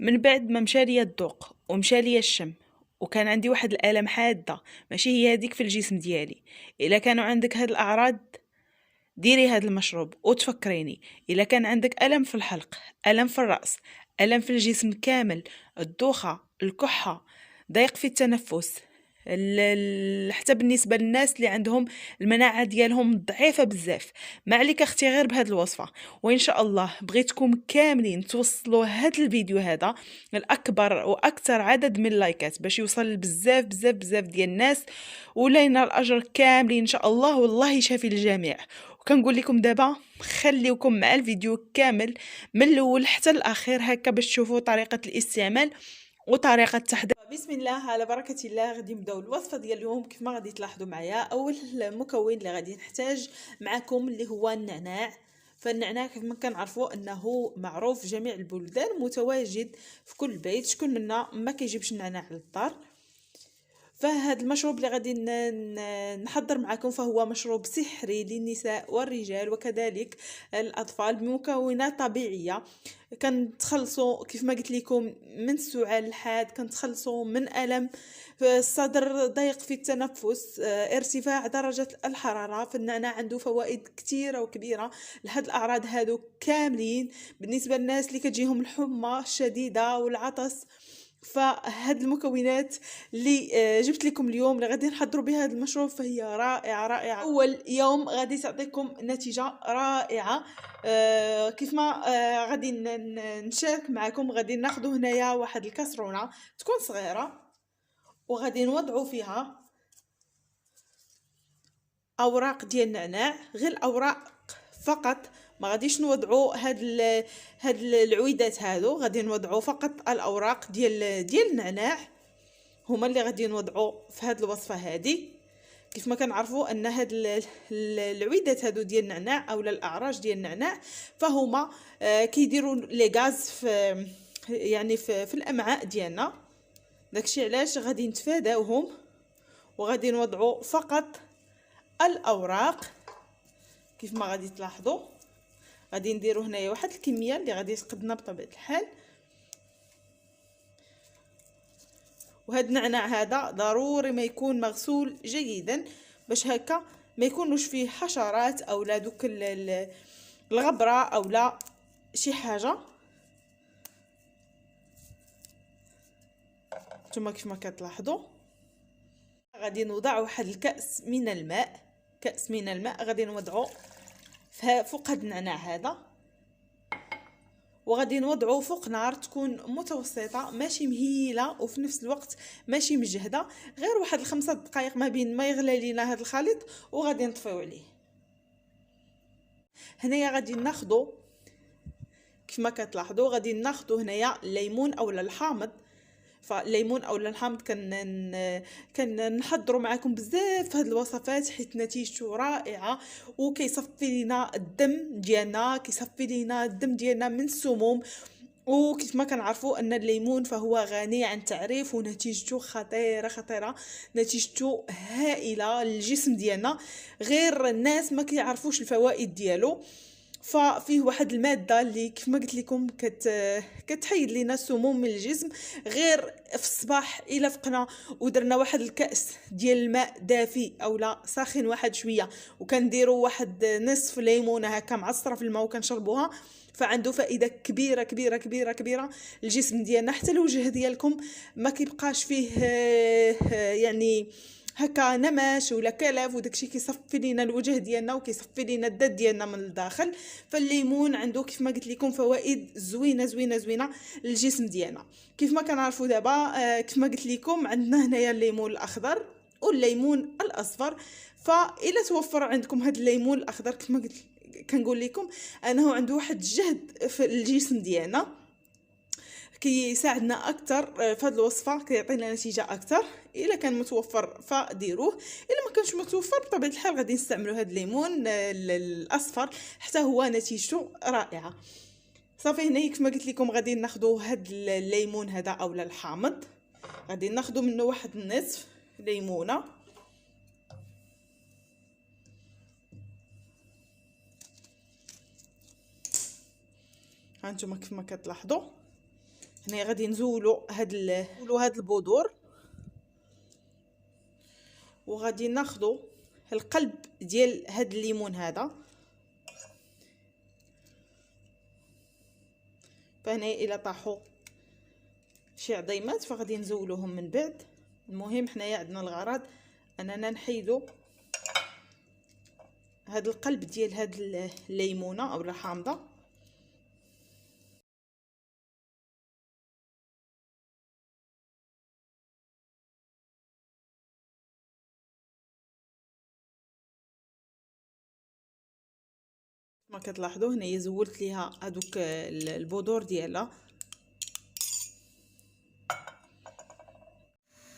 من بعد ما مشى ليا الذوق ومشى ليا الشم وكان عندي واحد الالم حاده ماشي هي هذيك في الجسم ديالي. الا كانوا عندك هاد الاعراض ديري هاد المشروب وتفكريني. الا كان عندك الم في الحلق، الم في الراس، الم في الجسم كامل، الدوخه، الكحه، ضيق في التنفس، حتى بالنسبه للناس اللي عندهم المناعه ديالهم ضعيفه بزاف، ما عليك اختي غير بهاد الوصفه. وان شاء الله بغيتكم كاملين توصلوا هاد الفيديو هذا الاكبر واكثر عدد من اللايكات باش يوصل بزاف بزاف بزاف ديال الناس، ولينا الاجر كاملين ان شاء الله، والله يشافي الجميع. وكنقول لكم دابا خليوكم مع الفيديو كامل من الاول حتى الاخير هكا باش تشوفوا طريقه الاستعمال وطريقه التحضير. بسم الله على بركه الله. غادي نبداو الوصفه ديال اليوم. كيف ما غادي تلاحظوا معايا، اول مكون اللي غادي نحتاج معكم اللي هو النعناع. فالنعناع كيف ما كنعرفوا انه معروف في جميع البلدان، متواجد في كل بيت. شكون منا ما كيجيبش النعناع للدار؟ فهاد المشروب اللي غادي نحضر معكم فهو مشروب سحري للنساء والرجال وكذلك الاطفال، بمكونات طبيعيه. كنتخلصوا كيف ما قلت لكم من السعال الحاد، كنتخلصوا من الم في الصدر، ضيق في التنفس، ارتفاع درجه الحراره. فالنعناع عنده فوائد كثيره وكبيره لهاد الاعراض هادو كاملين. بالنسبه للناس اللي كتجيهم الحمى الشديده والعطس، فهاد المكونات اللي جبت لكم اليوم اللي غادي نحضروا بها هذا المشروب فهي رائعه رائعه. اول يوم غادي تعطيكم نتيجه رائعه. كيف ما غادي نشارك معكم. غادي ناخذ هنايا واحد الكاسرونه تكون صغيره، وغادي نوضعوا فيها اوراق ديال النعناع، غير الاوراق فقط. ما غاديش نوضعوا هاد العويدات هادو، غادي نوضعوا فقط الاوراق ديال النعناع، هما اللي غادي نوضعوا في هاد الوصفه هادي. كيف ما كنعرفوا ان هاد العويدات هادو ديال النعناع اولا الاعراج ديال النعناع فهما كيديروا لي غاز في يعني في الامعاء ديالنا. داكشي علاش غادي نتفاداوهم، وغادي نوضعوا فقط الاوراق. كيف ما غادي تلاحظوا غادي نديروا هنايا واحد الكميه اللي غادي تقدنا بطبيعه الحال. وهاد النعناع هذا ضروري ما يكون مغسول جيدا باش هكا ما يكونوش فيه حشرات او لا دوك الغبره او لا شي حاجه. نتوما كيف ما كتلاحظوا غادي نوضع واحد الكأس من الماء، كأس من الماء غادي نوضعه فوق هاد النعناع هذا، وغادي نوضعه فوق نار تكون متوسطه ماشي مهيله وفي نفس الوقت ماشي مجهده، غير واحد 5 دقائق ما بين ما يغلى لينا هذا الخليط وغادي نطفيو عليه. هنايا غادي ناخذوا كيف ما كتلاحظوا غادي ناخذوا هنايا الليمون اولا الحامض. فالليمون اولا الحامض كنحضروا معكم بزاف هاد الوصفات حيت نتيجته رائعه وكيصفي لنا الدم ديالنا، كيصفي لنا الدم ديالنا من السموم. وكيف ما كنعرفوا ان الليمون فهو غني عن التعريف ونتيجته خطيره خطيره، نتيجته هائله للجسم ديالنا، غير الناس ما كيعرفوش الفوائد ديالو. ففيه واحد الماده اللي كيف ما قلت لكم كتحيد لينا السموم من الجسم. غير في الصباح الا فقنا ودرنا واحد الكاس ديال الماء دافي اولا ساخن واحد شويه وكنديروا واحد نصف ليمونه هكا معصره في الماء وكنشربوها، فعنده فائده كبيره كبيره كبيره كبيره للجسم ديالنا. حتى الوجه ديالكم ما كيبقاش فيه يعني هكا نمش ولا كلف، وداكشي كيصفي لينا الوجه ديالنا وكيصفي لينا الدد ديالنا من الداخل. فالليمون عنده كيف ما قلت لكم فوائد زوينه زوينه زوينه للجسم ديالنا. كيف ما كنعرفوا دابا كيف ما قلت لكم عندنا هنايا الليمون الاخضر والليمون الاصفر. فاذا توفر عندكم هذا الليمون الاخضر كيف ما قلت كنقول لكم انه عنده واحد الجهد في الجسم ديالنا، كيساعدنا اكثر في هذه الوصفه، كيعطينا نتيجه اكثر. الا كان متوفر فديروه، الا ما كانش متوفر بطبيعه الحال غادي نستعملوا هذا الليمون الاصفر حتى هو نتيجته رائعه. صافي هنا كيف ما قلت لكم غادي ناخذوا هذا الليمون هذا اولا الحامض، غادي ناخذوا منه واحد النصف ليمونه. هانتوما كيف ما كتلاحظوا هنا غادي نزولوا هاد البذور، وغادي ناخذوا القلب ديال هاد الليمون هذا. فهنا الا طاحوا شي عظيمات فغادي نزولوهم من بعد. المهم حنايا عندنا الغرض اننا نحيدوا هاد القلب ديال هاد الليمونه او الحامضه. ما كتلاحظوا هنايا زولت ليها هذوك البذور ديالها.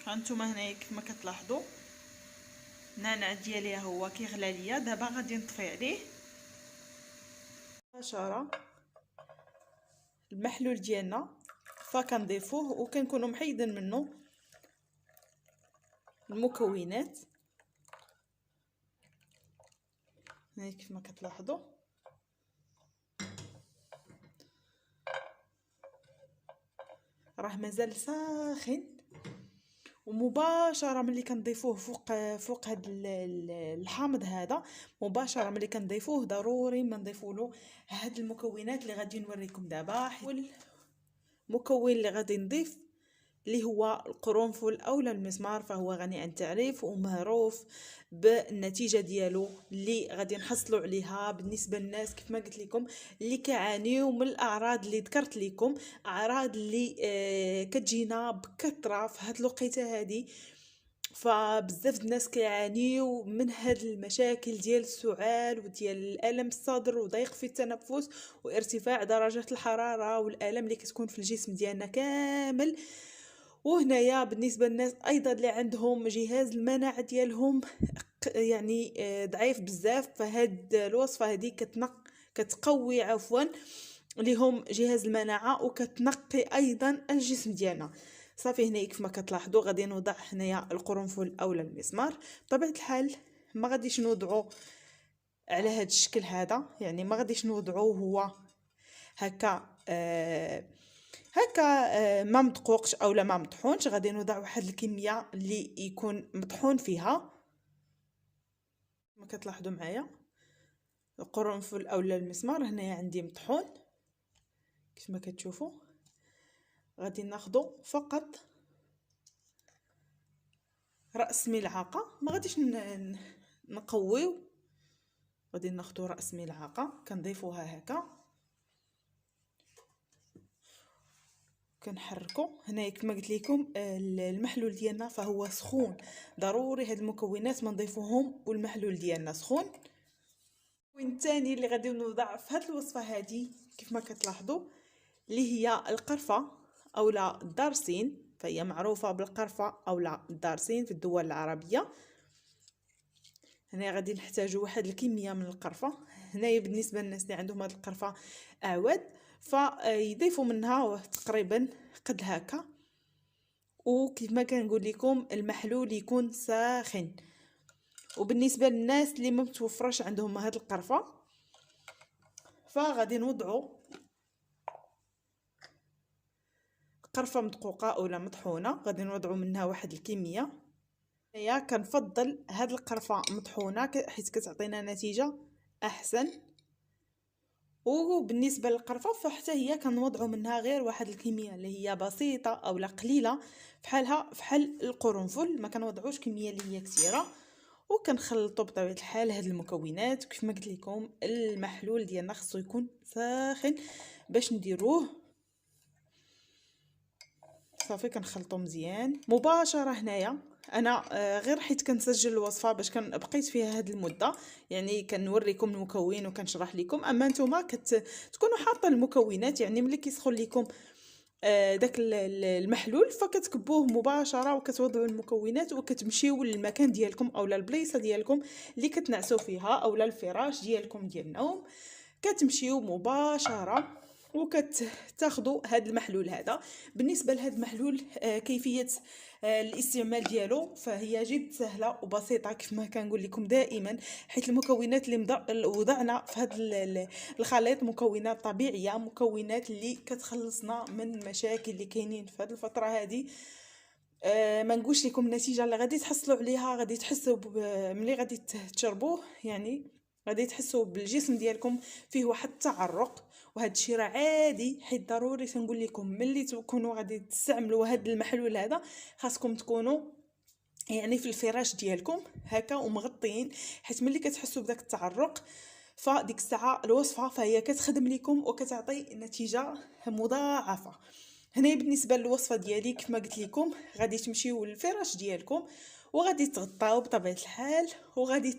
هانتوما هنايا كيف ما كتلاحظوا النعناع ديالي هو كيغلى ليا. دابا غادي نطفي عليه مباشره المحلول ديالنا، فكنضيفوه وكنكونوا محيدين منه المكونات. هاي كيف ما كتلاحظوا راه مازال ساخن، ومباشره ملي كنضيفوه فوق هاد الحامض هذا، مباشره ملي كنضيفوه ضروري ما نضيفوا هاد المكونات اللي غادي نوريكم دابا. المكون اللي غادي نضيف اللي هو القرنفل اولا المسمار، فهو غني عن التعريف ومعروف بالنتيجه ديالو اللي غادي نحصلوا عليها بالنسبه للناس كيف ما قلت لكم اللي كيعانيو من الاعراض اللي ذكرت لكم، اعراض اللي كتجينا بكثره في هاد الوقيته هادي. فبزاف الناس كيعانيو من هاد المشاكل ديال السعال وديال الالم الصدر وضيق في التنفس وارتفاع درجه الحراره والالم اللي كتكون في الجسم ديالنا كامل. وهنايا بالنسبه للناس ايضا اللي عندهم جهاز المناعه ديالهم يعني ضعيف بزاف، فهاد الوصفه هذه كتقوي عفوا لهم جهاز المناعه وكتنقي ايضا الجسم ديالنا. صافي هنا كيف ما كتلاحظوا غادي نوضع هنايا القرنفل اولا المسمار. بطبيعه الحال ما غاديش نوضعوا على هذا الشكل هذا، يعني ما غاديش نوضعوه هو هكا ما مدقوقش اولا ما مطحونش. غادي نوضع واحد الكميه اللي يكون مطحون فيها. ما كتلاحظوا معايا القرنفل اولا المسمار هنايا عندي مطحون كيف ما كتشوفوا. غادي ناخذوا فقط راس ملعقه، ما غاديش نقويو، غادي ناخذوا راس ملعقه كنضيفوها هكا كنحركوا. هنايا كما قلت لكم المحلول ديالنا فهو سخون، ضروري هاد المكونات ما نضيفوهم والمحلول ديالنا سخون. والثاني اللي غادي نوضع في هاد الوصفه هذه كيف ما كتلاحظوا اللي هي القرفه اولا الدارسين، فهي معروفه بالقرفه اولا الدارسين في الدول العربيه. هنا غادي نحتاجوا واحد الكميه من القرفه. هنايا بالنسبه للناس اللي عندهم هاد القرفه اعواد فيضيفوا منها تقريبا قد هكا. وكيف ما كنقول لكم المحلول يكون ساخن. وبالنسبه للناس اللي ما متوفرش عندهم هاد القرفه فغادي نوضعوا قرفه مدقوقه اولا مطحونه، غادي نوضعوا منها واحد الكميه. هي كنفضل هاد القرفه مطحونه حيت كتعطينا نتيجه احسن. وبالنسبه للقرفه فحتى هي كنوضعوا منها غير واحد الكميه اللي هي بسيطه اولا قليله فحال القرنفل، ما كنوضعوش كميه اللي هي كثيره. وكنخلطوا بطبيعه الحال هاد المكونات. كيف ما قلت لكم المحلول ديالنا خصو يكون ساخن باش نديروه. صافي كنخلطوا مزيان مباشره. هنايا انا غير حيت كنسجل الوصفه باش بقيت فيها هاد المده، يعني كنوريكم المكون وكنشرح لكم. اما نتوما تكونوا حاطين المكونات، يعني ملي كيسخن لكم داك المحلول فكتكبوه مباشره وكتوضعوا المكونات وكتمشيو للمكان ديالكم اولا البليصه ديالكم اللي كتنعسوا فيها اولا الفراش ديالكم ديال النوم. كتمشيو مباشره وكتاخذوا هذا المحلول هذا. بالنسبه لهذا المحلول كيفيه الاستعمال ديالو فهي جد سهله وبسيطه كيف ما كنقول لكم دائما، حيث المكونات اللي وضعنا في هذا الخليط مكونات طبيعيه، مكونات اللي كتخلصنا من المشاكل اللي كاينين في هذه الفتره هذه. ما نقولش لكم النتيجه اللي غادي تحصلوا عليها، غادي تحسوا ملي غادي تشربوه، يعني غادي تحسوا بالجسم ديالكم فيه واحد التعرق، وهذا الشيء راه عادي. حيت ضروري تنقول لكم ملي تكونوا غادي تستعملوا هذا المحلول هذا خاصكم تكونوا يعني في الفراش ديالكم هكا ومغطين، حيت ملي كتحسوا بداك التعرق فديك الساعه الوصفه فهي كتخدم لكم وكتعطي نتيجه مضاعفه. هنا بالنسبه للوصفه ديالي كيف ما قلت لكم غادي تمشيو للفراش ديالكم وغادي تغطاو بطبيعه الحال، وغادي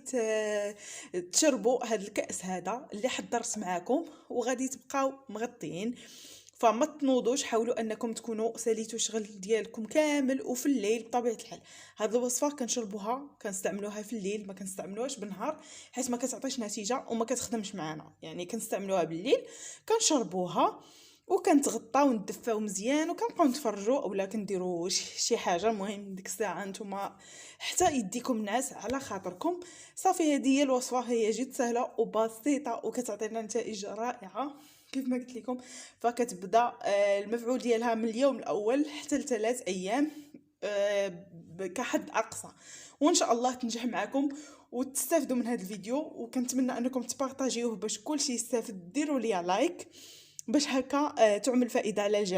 تشربوا هذا الكاس هذا اللي حضرت معاكم، وغادي تبقاو مغطيين. فما تنوضوش، حاولوا انكم تكونوا ساليتوا الشغل ديالكم كامل وفي الليل بطبيعه الحال. هذه الوصفه كنشربوها كنستعملوها في الليل، ما كنستعملوهاش بالنهار حيت ما كتعطيش نتيجه وما كتخدمش معنا. يعني كنستعملوها بالليل كنشربوها وكنتغطاو وندفاو مزيان وكنبقاو نتفرجوا اولا كنديروا شي حاجه. المهم ديك الساعه نتوما حتى يديكم نعاس على خاطركم. صافي هذه هي الوصفه، هي جد سهله وبسيطه وكتعطينا نتائج رائعه كيف ما قلت لكم. فكتبدا المفعول ديالها من اليوم الاول حتى ل3 ايام كحد اقصى، وان شاء الله تنجح معكم وتستافدوا من هذا الفيديو. وكنتمنى انكم تبارطاجيوه باش كلشي يستافد. ديروا لي لايك باش هكا تعمل فائده على الجميع.